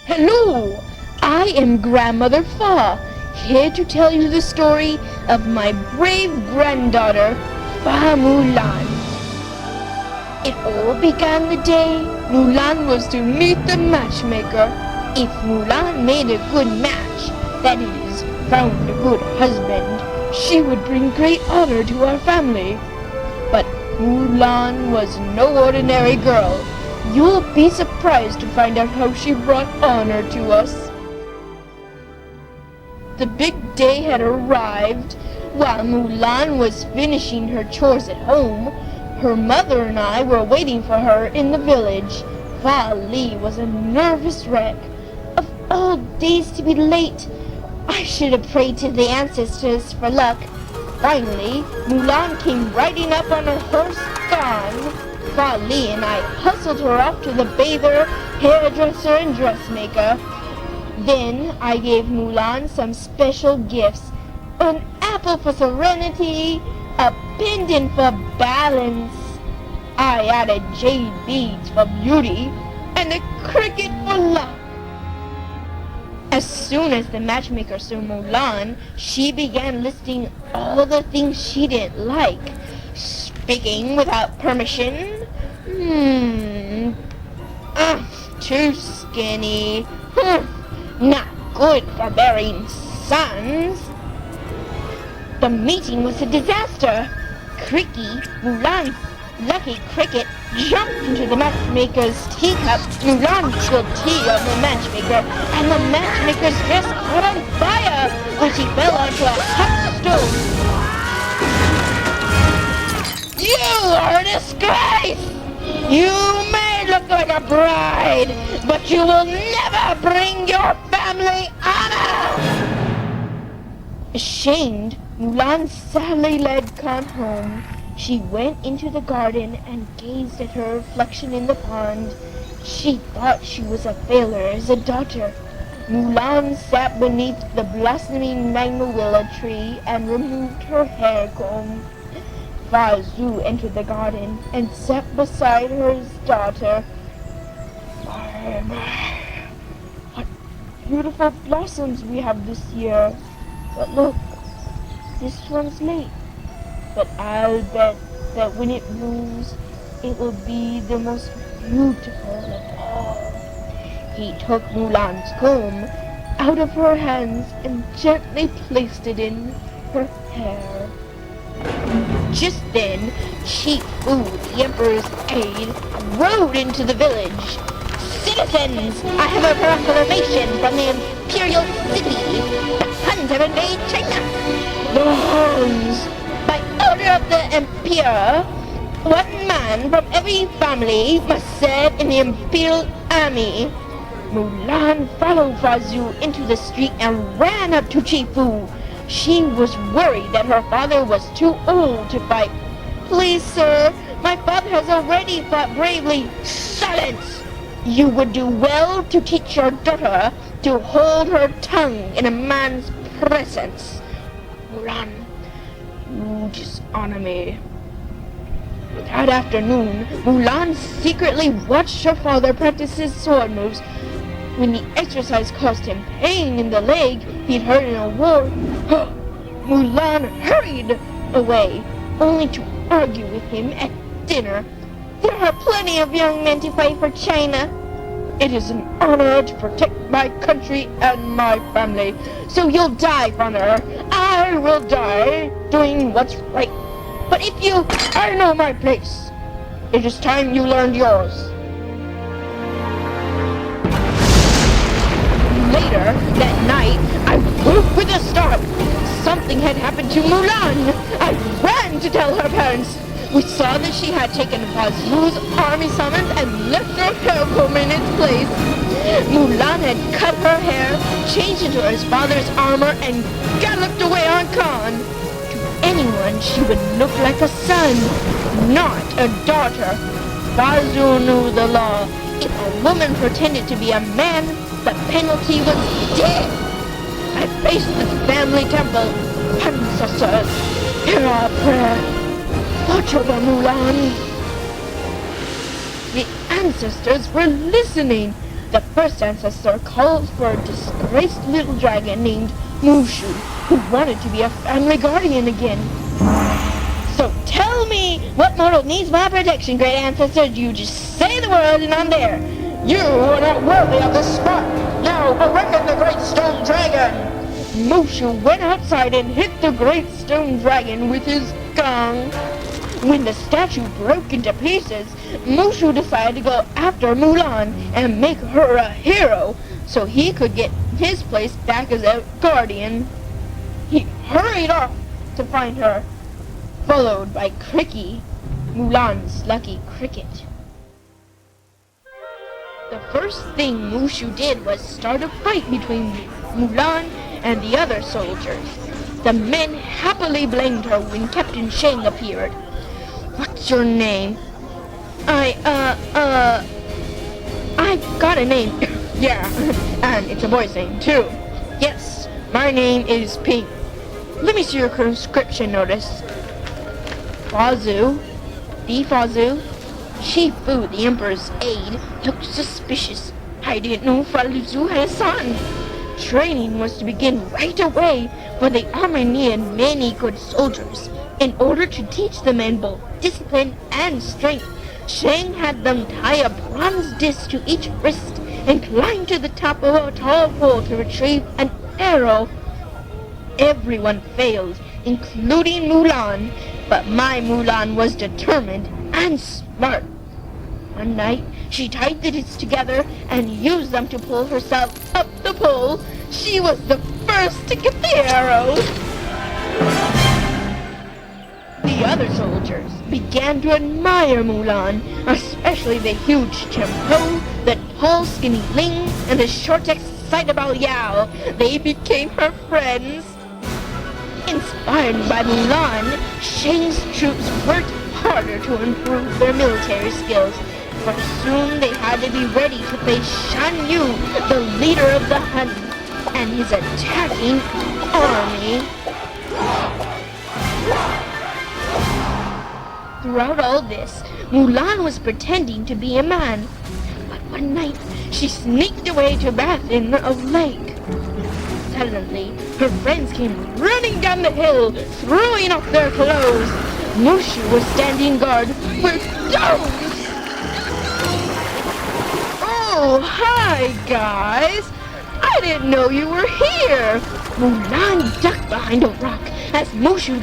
Hello! I am Grandmother Fa, here to tell you the story of my brave granddaughter, Fa Mulan. It all began the day Mulan was to meet the matchmaker. If Mulan made a good match, that is, found a good husband, she would bring great honor to our family. But Mulan was no ordinary girl. You'll be surprised to find out how she brought honor to us. The big day had arrived. While Mulan was finishing her chores at home, her mother and I were waiting for her in the village. Fa Li was a nervous wreck. Of all days to be late, I should have prayed to the ancestors for luck. Finally, Mulan came riding up on her horse gone. Fa Li and I hustled her off to the bather, hairdresser, and dressmaker. Then I gave Mulan some special gifts. An apple for serenity, a pendant for balance. I added jade beads for beauty, and a cricket for luck. As soon as the matchmaker saw Mulan, she began listing all the things she didn't like. Speaking without permission. Too skinny. Not good for bearing sons. The meeting was a disaster. Cricky, Mulan's lucky cricket, jumped into the matchmaker's teacup. Mulan spilled tea on the matchmaker, and the matchmaker's dress caught on fire when she fell onto a hot stove. You are a disgrace! You may look like a bride, but you will never bring your family honor! Ashamed, Mulan sadly led Khan home. She went into the garden and gazed at her reflection in the pond. She thought she was a failure as a daughter. Mulan sat beneath the blossoming magnolia tree and removed her hair comb. Fa Zhu entered the garden and sat beside her daughter. What beautiful blossoms we have this year. But look, this one's late. But I'll bet that when it blooms, it will be the most beautiful of all. He took Mulan's comb out of her hands and gently placed it in her hair. Just then, Chief Fu, the Emperor's aide, rode into the village. Citizens, I have a proclamation from the Imperial City. The Huns have invaded China. The Huns! By order of the Emperor, one man from every family must serve in the Imperial Army. Mulan followed Fa Zhu into the street and ran up to Chief Fu. She was worried that her father was too old to fight. Please, sir, my father has already fought bravely. Silence! You would do well to teach your daughter to hold her tongue in a man's presence. Mulan, you dishonor me. That afternoon, Mulan secretly watched her father practice his sword moves. When the exercise caused him pain in the leg he'd heard in a war, Mulan hurried away, only to argue with him at dinner. There are plenty of young men to fight for China. It is an honor to protect my country and my family. So you'll die, Father. I will die doing what's right. But if you, I know my place. It is time you learned yours. Later that night, I woke with a start. Something had happened to Mulan. I ran to tell her parents. We saw that she had taken Fa Zhu's army summons and left her hair comb in its place. Mulan had cut her hair, changed into his father's armor, and galloped away on Khan. To anyone, she would look like a son, not a daughter. Fa Zhu knew the law. If a woman pretended to be a man, the penalty was death. I faced the family temple. Ancestors, hear our prayer. Watch over Mulan. The ancestors were listening. The first ancestor called for a disgraced little dragon named Mushu, who wanted to be a family guardian again. So tell me, what mortal needs my protection, great ancestor? You just say the word and I'm there. You are not worthy of this spot. Now awaken the great stone dragon. Mushu went outside and hit the great stone dragon with his gong. When the statue broke into pieces, Mushu decided to go after Mulan and make her a hero so he could get his place back as a guardian. He hurried off to find her, followed by Cricky, Mulan's lucky cricket. The first thing Mushu did was start a fight between Mulan and the other soldiers. The men happily blamed her when Captain Shang appeared. What's your name? I've got a name. Yeah, and it's a boy's name too. Yes, my name is Pink. Let me see your conscription notice. Fazu, Chief Fu, the Emperor's aide, looked suspicious. I didn't know Fazu had a son. Training was to begin right away, for the army needed many good soldiers. In order to teach the men both discipline and strength, Shang had them tie a bronze disc to each wrist and climb to the top of a tall pole to retrieve an arrow. Everyone failed, including Mulan, but my Mulan was determined and smart. One night, she tied the discs together and used them to pull herself up the pole. She was the first to get the arrow. The other soldiers began to admire Mulan, especially the huge Chen Po, the tall skinny Ling, and the short excitable Yao. They became her friends. Inspired by Mulan, Shang's troops worked harder to improve their military skills, but soon they had to be ready to face Shan Yu, the leader of the Hun, and his attacking army. Throughout all this, Mulan was pretending to be a man, but one night she sneaked away to bath in a lake. Suddenly, her friends came running down the hill, throwing off their clothes. Mushu was standing guard with stones. Oh, hi, guys! I didn't know you were here! Mulan ducked behind a rock as Mushu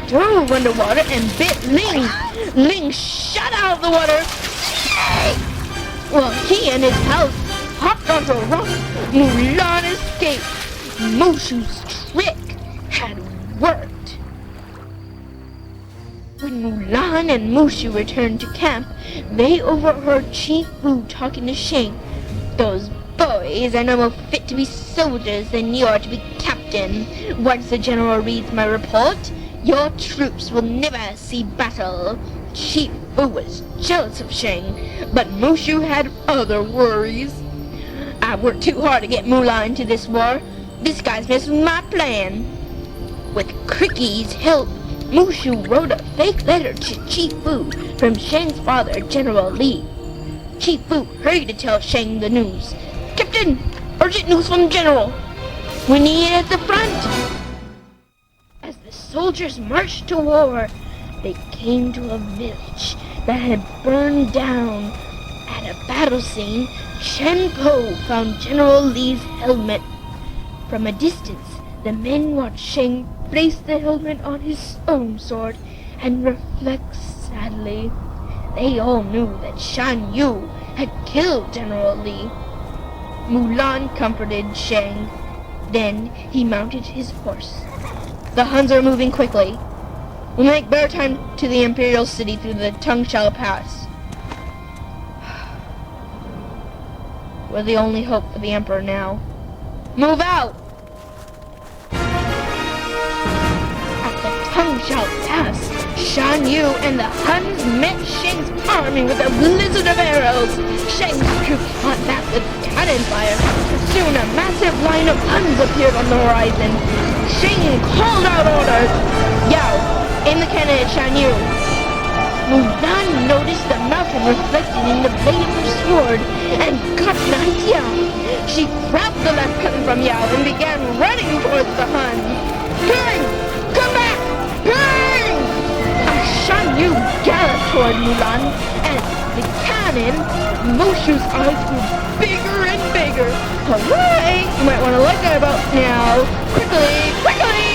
dove underwater and bit Ling. Ling shot out of the water. Well, he and his house hopped onto a rock. Mulan escaped. Mushu's trick had worked. When Mulan and Mushu returned to camp, they overheard Chief Fu talking to Shang. Those boys are no more fit to be soldiers than you are to be captain. Once the general reads my report, your troops will never see battle. Chief Fu was jealous of Shang, but Mushu had other worries. I worked too hard to get Mulan into this war. This guy's messed with my plan. With Cricky's help, Mushu wrote a fake letter to Chief Fu from Shang's father, General Li. Chief Fu hurried to tell Shang the news. Captain, urgent news from General. We need it at the front. As the soldiers marched to war, they came to a village that had burned down. At a battle scene, Chen Po found General Li's helmet. From a distance, the men watched Shang place the helmet on his own sword and reflect sadly. They all knew that Shan Yu had killed General Li. Mulan comforted Shang. Then he mounted his horse. The Huns are moving quickly. We'll make better time to the Imperial City through the Tungshao Pass. We're the only hope for the Emperor now. Move out! At the Tungshao Pass, Shan Yu and the Huns met Shang's army with a blizzard of arrows. Shang's troops fought back with cannon fire. Soon a massive line of Huns appeared on the horizon. Shang called out orders. Yao, aim the cannon at Shan Yu. Mulan noticed the mountain reflected in the blade of her sword and got an idea. Yu's eyes grew bigger and bigger. Hooray! You might want to let that about now. Quickly, quickly!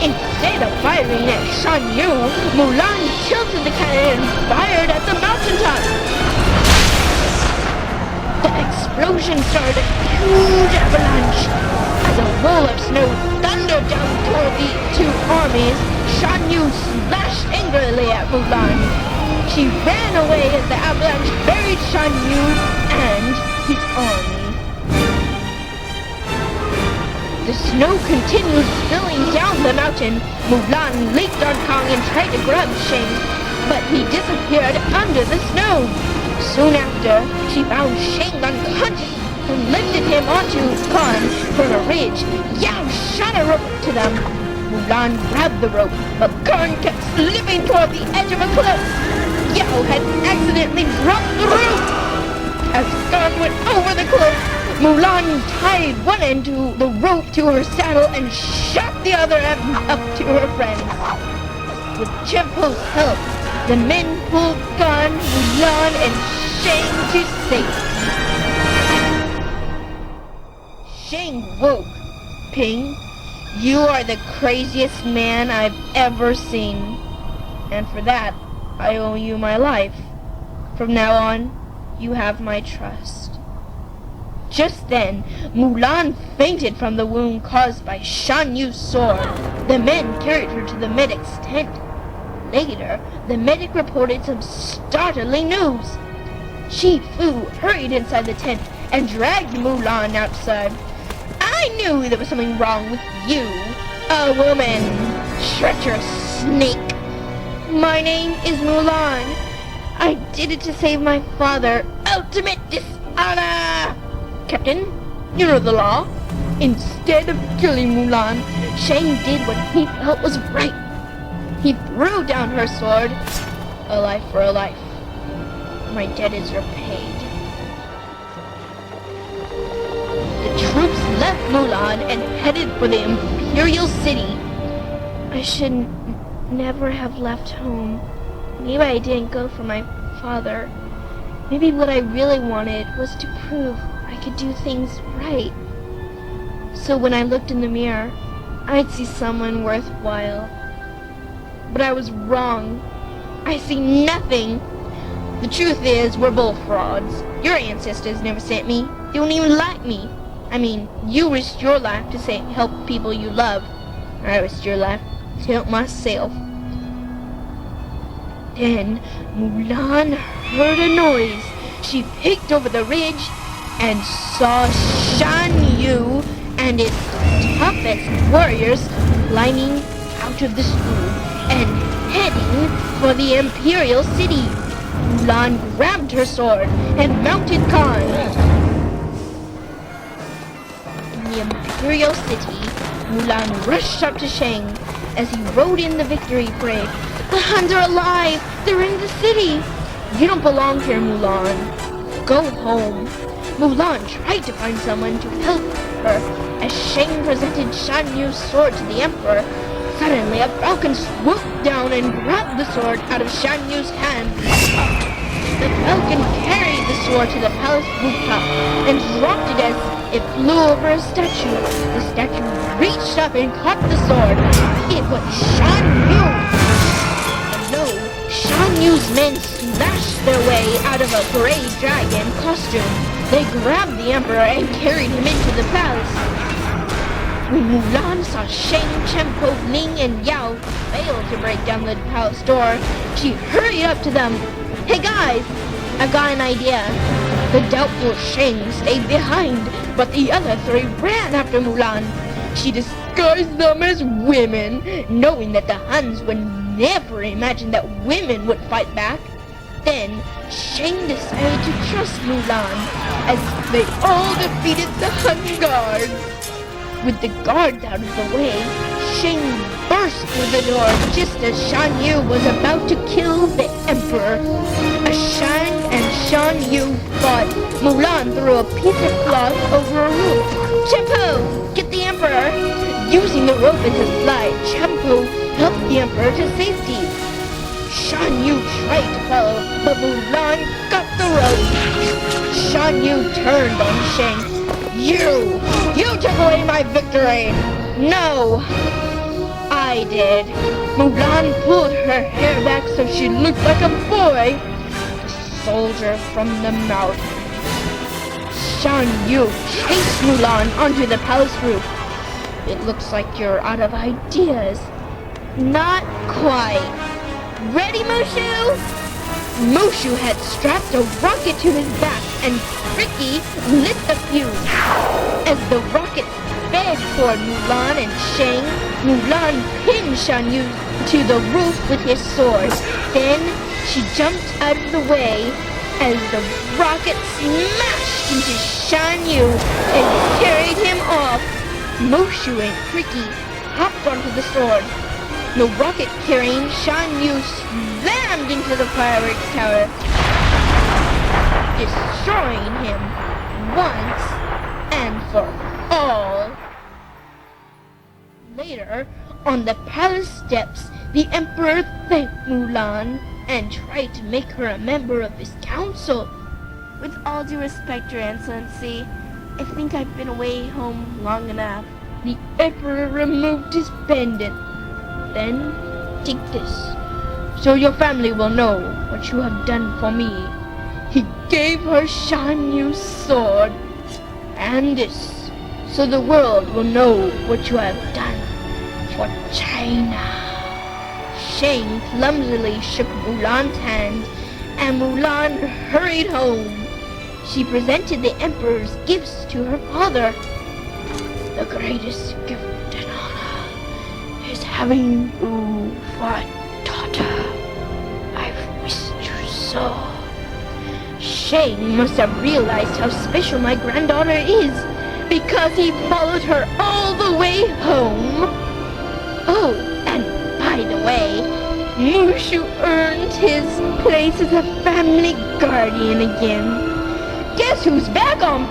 Instead of firing at Shan Yu, Mulan tilted the cannon and fired at the mountaintop. The explosion started a huge avalanche. As a wall of snow thundered down toward the two armies, Shan Yu slashed angrily at Mulan. She ran away as the avalanche buried Shan Yu and his army. The snow continued spilling down the mountain. Mulan leaped on Kong and tried to grab Shang, but he disappeared under the snow. Soon after, she found Shang unconscious and lifted him onto Khan from a ridge. Yao shot a rope to them. Mulan grabbed the rope, but Khan kept slipping toward the edge of a cliff. Yao had accidentally dropped the rope. As Khan went over the cliff, Mulan tied one end to the rope to her saddle and shot the other end up to her friends. With Chenpo's help, the men pulled Khan, Mulan, and Shang to safety. Shang woke. Ping, you are the craziest man I've ever seen. And for that, I owe you my life. From now on, you have my trust. Just then, Mulan fainted from the wound caused by Shan Yu's sword. The men carried her to the medic's tent. Later, the medic reported some startling news. Shi Fu hurried inside the tent and dragged Mulan outside. I knew there was something wrong with you, a woman, treacherous snake. My name is Mulan. I did it to save my father. Ultimate dishonor! Captain, you know the law. Instead of killing Mulan, Shang did what he felt was right. He threw down her sword. A life for a life. My debt is repaid. The troops left Mulan and headed for the Imperial City. I should never have left home. Maybe I didn't go for my father. Maybe what I really wanted was to prove I could do things right. So when I looked in the mirror, I'd see someone worthwhile. But I was wrong. I see nothing. The truth is, we're both frauds. Your ancestors never sent me. They don't even like me. I mean, you risked your life to help people you love. I risked your life to help myself. Then Mulan heard a noise. She peeked over the ridge and saw Shan Yu and his toughest warriors climbing out of the school and heading for the Imperial City. Mulan grabbed her sword and mounted Khan. In the Imperial City, Mulan rushed up to Shang as he rode in the victory parade. The Huns are alive! They're in the city! You don't belong here, Mulan. Go home. Mulan tried to find someone to help her as Shang presented Shan Yu's sword to the Emperor. Suddenly, a falcon swooped down and grabbed the sword out of Shan Yu's hand. The falcon carried the sword to the palace rooftop and dropped it as it flew over a statue. The statue reached up and caught the sword. It was Shan Yu. No, Shan Yu's men slashed their way out of a gray dragon costume. They grabbed the Emperor and carried him into the palace. When Mulan saw Shang, Chenpo, Ling, and Yao fail to break down the palace door, she hurried up to them. Hey guys, I've got an idea. The doubtful Shang stayed behind, but the other three ran after Mulan. She disguised them as women, knowing that the Huns would never imagine that women would fight back. Then, Shang decided to trust Mulan, as they all defeated the Hun guards. With the guards out of the way, Shang burst through the door just as Shan Yu was about to kill the Emperor. As Shang and Shan Yu fought, Mulan threw a piece of cloth over a roof. Chenpo, get the Emperor! Using the rope as a slide, Chenpo helped the Emperor to safety. Shan Yu tried to follow, but Mulan got the rope. Shan Yu turned on Shang. You took away my victory! No! I did. Mulan pulled her hair back so she looked like a boy. The soldier from the mountain. Shan Yu chased Mulan onto the palace roof. It looks like you're out of ideas. Not quite. Ready, Mushu? Mushu had strapped a rocket to his back and Ricky lit the fuse. As the rocket sped toward Mulan and Shang, Mulan pinned Shan Yu to the roof with his sword. Then she jumped out of the way as the rocket smashed into Shan Yu and carried him off. Mushu and Ricky hopped onto the sword. The rocket carrying Shan Yu slammed into the fireworks tower, destroying him once and for all. Later, on the palace steps, the Emperor thanked Mulan and tried to make her a member of his council. With all due respect, Your Excellency, I think I've been away home long enough. The Emperor removed his pendant. Then, take this, so your family will know what you have done for me. He gave her Shan Yu's sword. And this, so the world will know what you have done for China. Shang clumsily shook Mulan's hand, and Mulan hurried home. She presented the Emperor's gifts to her father. The greatest gift and honor is having you for a daughter. I've missed you so. Shang must have realized how special my granddaughter is, because he followed her all the way home. Oh, and by the way, Mushu earned his place as a family guardian again. Guess who's back on